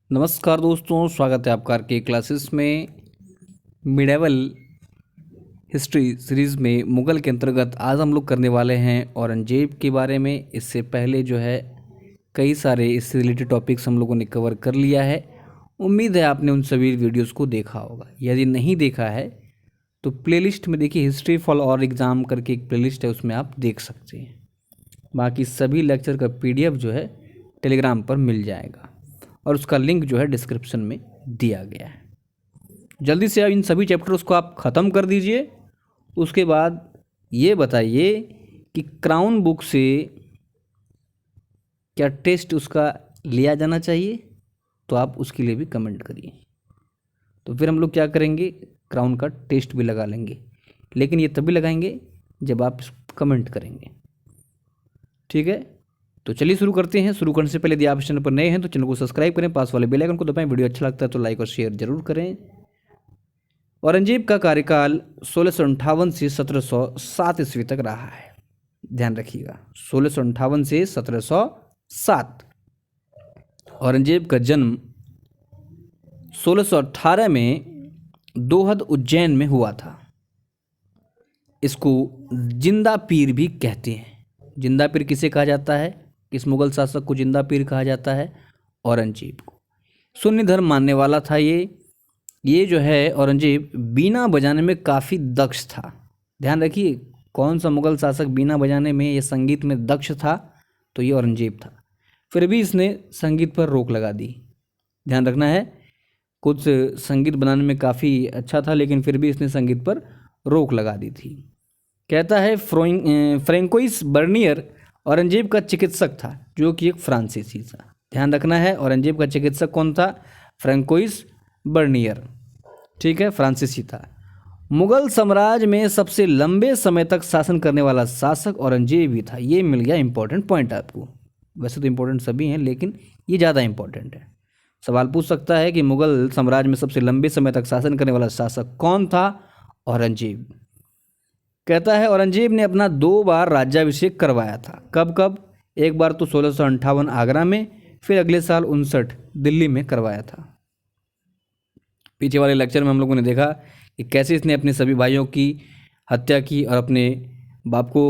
नमस्कार दोस्तों, स्वागत है आपका आर के क्लासेस में। मिडेवल हिस्ट्री सीरीज़ में मुग़ल के अंतर्गत आज हम लोग करने वाले हैं औरंगजेब के बारे में। इससे पहले जो है कई सारे इससे रिलेटेड टॉपिक्स हम लोगों ने कवर कर लिया है। उम्मीद है आपने उन सभी वीडियोस को देखा होगा। यदि नहीं देखा है तो प्लेलिस्ट में देखिए, हिस्ट्री फॉर और एग्ज़ाम करके एक प्लेलिस्ट है, उसमें आप देख सकते हैं। बाकी सभी लेक्चर का PDF जो है टेलीग्राम पर मिल जाएगा और उसका लिंक जो है डिस्क्रिप्शन में दिया गया है। जल्दी से अब इन सभी चैप्टर्स को आप ख़त्म कर दीजिए। उसके बाद ये बताइए कि क्राउन बुक से क्या टेस्ट उसका लिया जाना चाहिए, तो आप उसके लिए भी कमेंट करिए। तो फिर हम लोग क्या करेंगे, क्राउन का टेस्ट भी लगा लेंगे, लेकिन ये तभी लगाएंगे जब आप कमेंट करेंगे। ठीक है, तो चलिए शुरू करते हैं। शुरू करने से पहले यदि आप इस चैनल पर नए हैं तो चैनल को सब्सक्राइब करें, पास वाले बेल आइकन को दबाएं। वीडियो अच्छा लगता है तो लाइक और शेयर जरूर करें। औरंगजेब का कार्यकाल 1658 से 1707 ईस्वी तक रहा है। ध्यान रखिएगा, 1658 से 1707। औरंगजेब का जन्म 1618 में दोहद उज्जैन में हुआ था। इसको जिंदा पीर भी कहते हैं। जिंदा पीर किसे कहा जाता है, किस मुगल शासक को जिंदा पीर कहा जाता है? औरंगजेब को। सुन्नी धर्म मानने वाला था ये जो है औरंगजेब बीना बजाने में काफ़ी दक्ष था। ध्यान रखिए, कौन सा मुगल शासक बीना बजाने में या संगीत में दक्ष था? तो ये औरंगजेब था। फिर भी इसने संगीत पर रोक लगा दी। ध्यान रखना है, कुछ संगीत बनाने में काफ़ी अच्छा था, लेकिन फिर भी इसने संगीत पर रोक लगा दी थी। कहता है फ्रैंकोइस बर्नियर औरंगजेब का चिकित्सक था, जो कि एक फ्रांसीसी था। ध्यान रखना है, औरंगजेब का चिकित्सक कौन था? Francois Bernier. ठीक है, फ्रांसीसी था। मुगल साम्राज्य में सबसे लंबे समय तक शासन करने वाला शासक औरंगजेब ही था। ये मिल गया इंपॉर्टेंट पॉइंट आपको। वैसे तो इंपॉर्टेंट सभी हैं, लेकिन ये ज़्यादा इंपॉर्टेंट है। सवाल पूछ सकता है कि मुगल साम्राज्य में सबसे लंबे समय तक शासन करने वाला शासक कौन था? औरंगजेब। कहता है औरंगजेब ने अपना 2 बार राज्याभिषेक करवाया था। कब कब? एक बार तो 1658 आगरा में, फिर अगले साल 59 दिल्ली में करवाया था। पीछे वाले लेक्चर में हम लोगों ने देखा कि कैसे इसने अपने सभी भाइयों की हत्या की और अपने बाप को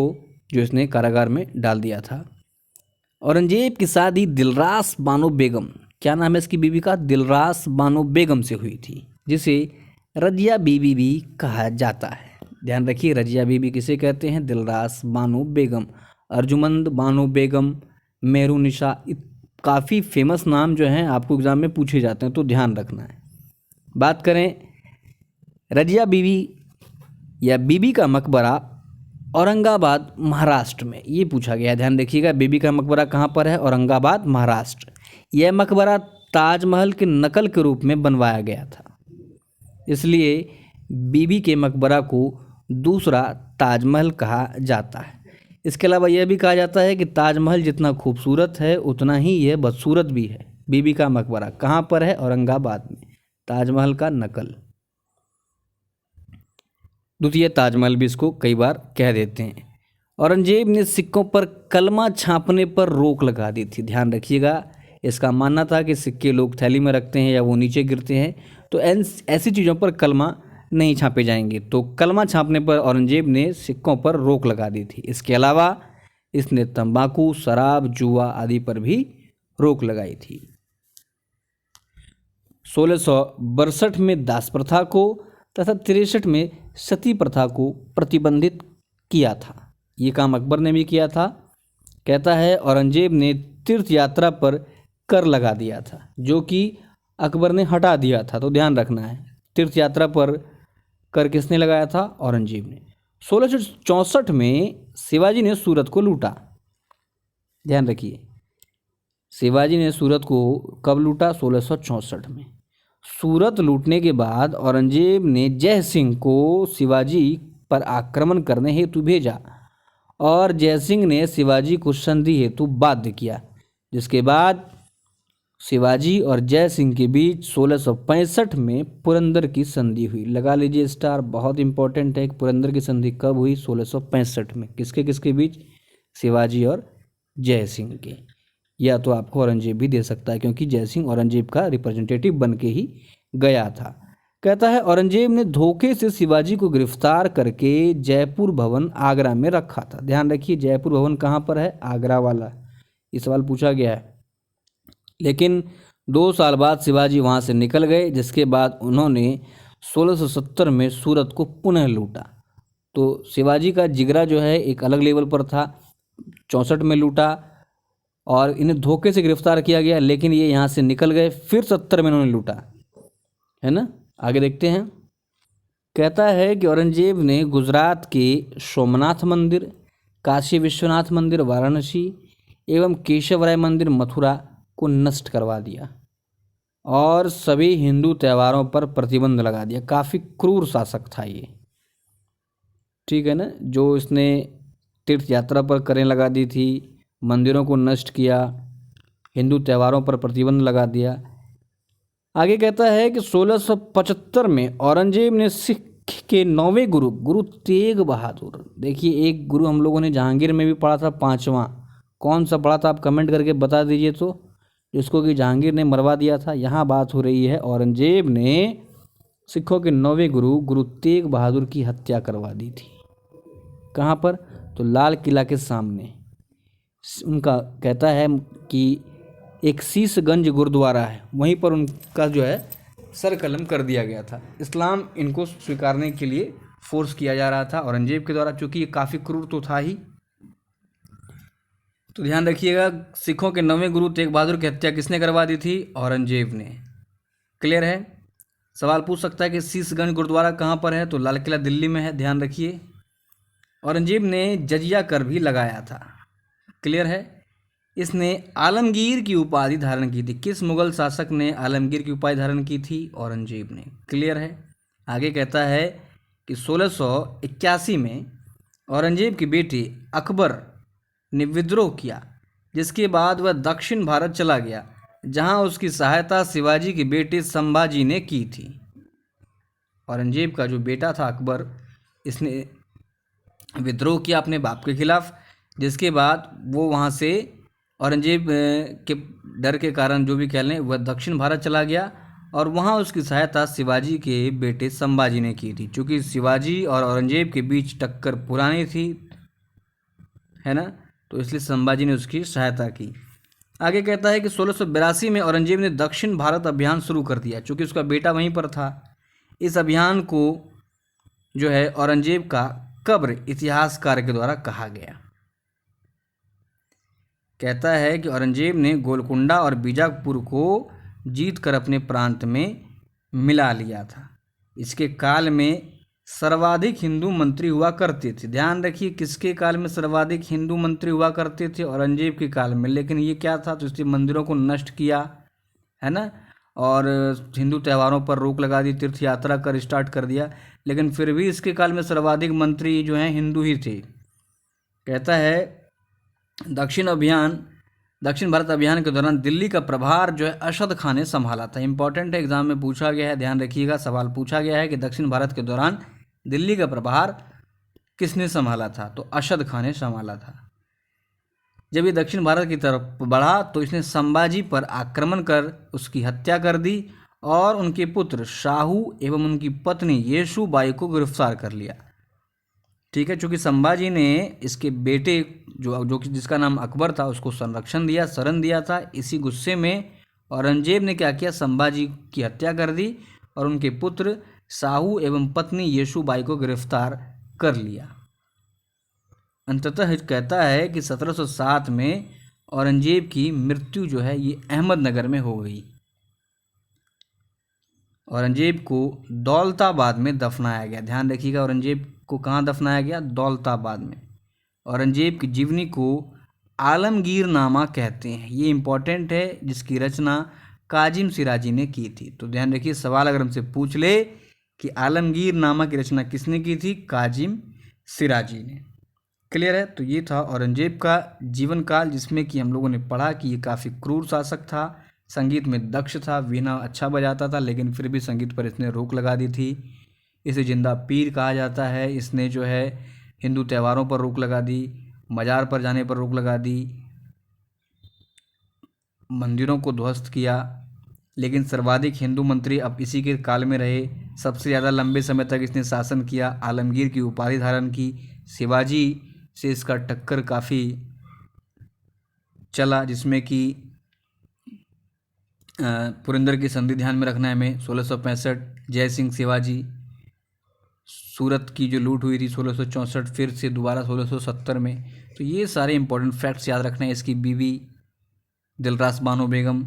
जो इसने कारागार में डाल दिया था। औरंगजेब की शादी दिलरास बानो बेगम, क्या नाम है इसकी बीवी का? दिलरास बानो बेगम से हुई थी, जिसे रजिया बीबी भी कहा जाता है। ध्यान रखिए, रजिया बीबी किसे कहते हैं? दिलरास बानो बेगम। अर्जुमंद बानो बेगम, मेहरुनिशा, काफ़ी फेमस नाम जो हैं आपको एग्ज़ाम में पूछे जाते हैं, तो ध्यान रखना है। बात करें रजिया बीबी या बीबी का मकबरा औरंगाबाद महाराष्ट्र में, ये पूछा गया है। ध्यान रखिएगा, बीबी का मकबरा कहाँ पर है? औरंगाबाद महाराष्ट्र। यह मकबरा ताजमहल के नकल के रूप में बनवाया गया था, इसलिए बीबी के मकबरा को दूसरा ताजमहल कहा जाता है। इसके अलावा यह भी कहा जाता है कि ताजमहल जितना खूबसूरत है उतना ही यह बदसूरत भी है। बीबी का मकबरा कहाँ पर है? औरंगाबाद में। ताजमहल का नकल, द्वितीय ताजमहल भी इसको कई बार कह देते हैं। औरंगजेब ने सिक्कों पर कलमा छापने पर रोक लगा दी थी। ध्यान रखिएगा, इसका मानना था कि सिक्के लोग थैली में रखते हैं या वो नीचे गिरते हैं, तो ऐसी चीज़ों पर कलमा नहीं छापे जाएंगे। तो कलमा छापने पर औरंगजेब ने सिक्कों पर रोक लगा दी थी। इसके अलावा इसने तंबाकू, शराब, जुआ आदि पर भी रोक लगाई थी। 1662 में दास प्रथा को तथा 63 में सती प्रथा को प्रतिबंधित किया था। ये काम अकबर ने भी किया था। कहता है औरंगजेब ने तीर्थ यात्रा पर कर लगा दिया था, जो कि अकबर ने हटा दिया था। तो ध्यान रखना है, तीर्थ यात्रा पर कर किसने लगाया था? औरंगजेब ने। 1664 में शिवाजी ने सूरत को लूटा। ध्यान रखिए, शिवाजी ने सूरत को कब लूटा? 1664 में। सूरत लूटने के बाद औरंगजेब ने जय सिंह को शिवाजी पर आक्रमण करने हेतु भेजा और जय सिंह ने शिवाजी को संधि हेतु बाध्य किया, जिसके बाद शिवाजी और जय सिंह के बीच 1665 में पुरंदर की संधि हुई। लगा लीजिए स्टार, बहुत इंपॉर्टेंट है। पुरंदर की संधि कब हुई? 1665 में। किसके किसके बीच? शिवाजी और जय सिंह के। या तो आपको औरंगजेब भी दे सकता है, क्योंकि जयसिंह औरंगजेब का रिप्रेजेंटेटिव बन के ही गया था। कहता है औरंगजेब ने धोखे से शिवाजी को गिरफ्तार करके जयपुर भवन आगरा में रखा था। ध्यान रखिए, जयपुर भवन कहाँ पर है? आगरा वाला। ये सवाल पूछा गया है। लेकिन 2 साल बाद शिवाजी वहाँ से निकल गए, जिसके बाद उन्होंने 1670 में सूरत को पुनः लूटा। तो शिवाजी का जिगरा जो है एक अलग लेवल पर था। 64 में लूटा और इन्हें धोखे से गिरफ्तार किया गया, लेकिन ये यहाँ से निकल गए। फिर 70 में इन्होंने लूटा, है ना। आगे देखते हैं। कहता है कि औरंगजेब ने गुजरात के सोमनाथ मंदिर, काशी विश्वनाथ मंदिर वाराणसी एवं केशव राय मंदिर मथुरा को नष्ट करवा दिया और सभी हिंदू त्योहारों पर प्रतिबंध लगा दिया। काफ़ी क्रूर शासक था ये, ठीक है ना। जो इसने तीर्थ यात्रा पर करें लगा दी थी, मंदिरों को नष्ट किया, हिंदू त्योहारों पर प्रतिबंध लगा दिया। आगे कहता है कि 1675 में औरंगजेब ने सिख के 9वें गुरु, गुरु तेग बहादुर, देखिए एक गुरु हम लोगों ने जहांगीर में भी पढ़ा था, 5वां कौन सा पढ़ा था आप कमेंट करके बता दीजिए। तो जिसको कि जहांगीर ने मरवा दिया था, यहाँ बात हो रही है औरंगजेब ने सिखों के 9वें गुरु, गुरु तेग बहादुर की हत्या करवा दी थी। कहाँ पर? तो लाल किला के सामने। उनका कहता है कि एक शीशगंज गुरुद्वारा है, वहीं पर उनका जो है सर कलम कर दिया गया था। इस्लाम इनको स्वीकारने के लिए फोर्स किया जा रहा था औरंगजेब के द्वारा, चूँकि ये काफ़ी क्रूर तो था ही। तो ध्यान रखिएगा, सिखों के 9वें गुरु तेग बहादुर की हत्या किसने करवा दी थी? औरंगजेब ने। क्लियर है। सवाल पूछ सकता है कि शीशगंज गुरुद्वारा कहाँ पर है? तो लाल किला दिल्ली में है, ध्यान रखिए। औरंगजेब ने जजिया कर भी लगाया था। क्लियर है। इसने आलमगीर की उपाधि धारण की थी। किस मुगल शासक ने आलमगीर की उपाधि धारण की थी? औरंगजेब ने। क्लियर है। आगे कहता है कि 1681 में औरंगजेब के बेटे अकबर ने विद्रोह किया, जिसके बाद वह दक्षिण भारत चला गया, जहां उसकी सहायता शिवाजी के बेटे संभाजी ने की थी। औरंगजेब का जो बेटा था अकबर, इसने विद्रोह किया अपने बाप के खिलाफ, जिसके बाद वो वहाँ से औरंगजेब के डर के कारण जो भी कह लें, वह दक्षिण भारत चला गया और वहाँ उसकी सहायता शिवाजी के बेटे संभाजी ने की थी। चूँकि शिवाजी और औरंगजेब के बीच टक्कर पुरानी थी, है ना, तो इसलिए संभाजी ने उसकी सहायता की। आगे कहता है कि 1682 में औरंगजेब ने दक्षिण भारत अभियान शुरू कर दिया, चूँकि उसका बेटा वहीं पर था। इस अभियान को जो है औरंगजेब का कब्र इतिहासकार के द्वारा कहा गया। कहता है कि औरंगजेब ने गोलकुंडा और बीजापुर को जीत कर अपने प्रांत में मिला लिया था। इसके काल में सर्वाधिक हिंदू मंत्री हुआ करते थे। ध्यान रखिए, किसके काल में सर्वाधिक हिंदू मंत्री हुआ करते थे? औरंगजेब के काल में। लेकिन ये क्या था? तो इसलिए मंदिरों को नष्ट किया, है ना, और हिंदू त्योहारों पर रोक लगा दी, तीर्थ यात्रा कर स्टार्ट कर दिया। लेकिन फिर भी इसके काल में सर्वाधिक मंत्री जो हैं हिंदू ही थे। कहता है दक्षिण भारत अभियान के दौरान दिल्ली का प्रभार जो है अशद खान ने संभाला था। इंपॉर्टेंट है, एग्जाम में पूछा गया है, ध्यान रखिएगा। सवाल पूछा गया है कि दक्षिण भारत के दौरान दिल्ली का प्रभार किसने संभाला था? तो अशद खान ने संभाला था। जब ये दक्षिण भारत की तरफ बढ़ा तो इसने संभाजी पर आक्रमण कर उसकी हत्या कर दी और उनके पुत्र शाहू एवं उनकी पत्नी येशुबाई को गिरफ्तार कर लिया। ठीक है, चूँकि संभाजी ने इसके बेटे जो जिसका नाम अकबर था उसको संरक्षण दिया, शरण दिया था। इसी गुस्से में औरंगजेब ने क्या किया? संभाजी की हत्या कर दी और उनके पुत्र शाहू एवं पत्नी येशुबाई को गिरफ्तार कर लिया। अंततः कहता है कि 1707 में औरंगजेब की मृत्यु जो है ये अहमदनगर में हो गई। औरंगजेब को दौलताबाद में दफनाया गया। ध्यान रखिएगा, औरंगजेब को कहाँ दफनाया गया? दौलताबाद में। औरंगजेब की जीवनी को आलमगीरनामा कहते हैं। ये इंपॉर्टेंट है, जिसकी रचना काजिम सिराजी ने की थी। तो ध्यान रखिए, सवाल अगर हमसे पूछ ले कि आलमगीरनामा की रचना किसने की थी? काजिम सिराजी ने। क्लियर है। तो ये था औरंगजेब का जीवन काल, जिसमें कि हम लोगों ने पढ़ा कि ये काफ़ी क्रूर शासक था, संगीत में दक्ष था, वीणा अच्छा बजाता था, लेकिन फिर भी संगीत पर इसने रोक लगा दी थी। इसे जिंदा पीर कहा जाता है। इसने जो है हिंदू त्योहारों पर रोक लगा दी, मज़ार पर जाने पर रोक लगा दी, मंदिरों को ध्वस्त किया, लेकिन सर्वाधिक हिंदू मंत्री अब इसी के काल में रहे। सबसे ज़्यादा लंबे समय तक इसने शासन किया, आलमगीर की उपाधि धारण की। शिवाजी से इसका टक्कर काफ़ी चला, जिसमें कि पुरंदर की संधि ध्यान में रखना है हमें, 1665। जय सिंह शिवाजी, सूरत की जो लूट हुई थी 1664, फिर से दोबारा 1670 में। तो ये सारे इंपॉर्टेंट फैक्ट्स याद रखना है। इसकी बीवी दिलरास बानो बेगम,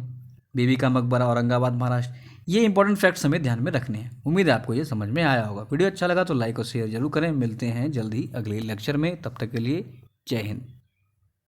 बीबी का मकबरा, औरंगाबाद महाराष्ट्र, ये इंपॉर्टेंट फैक्ट्स हमें ध्यान में रखने हैं। उम्मीद है आपको ये समझ में आया होगा। वीडियो अच्छा लगा तो लाइक और शेयर जरूर करें। मिलते हैं जल्द ही अगले लेक्चर में, तब तक के लिए जय हिंद।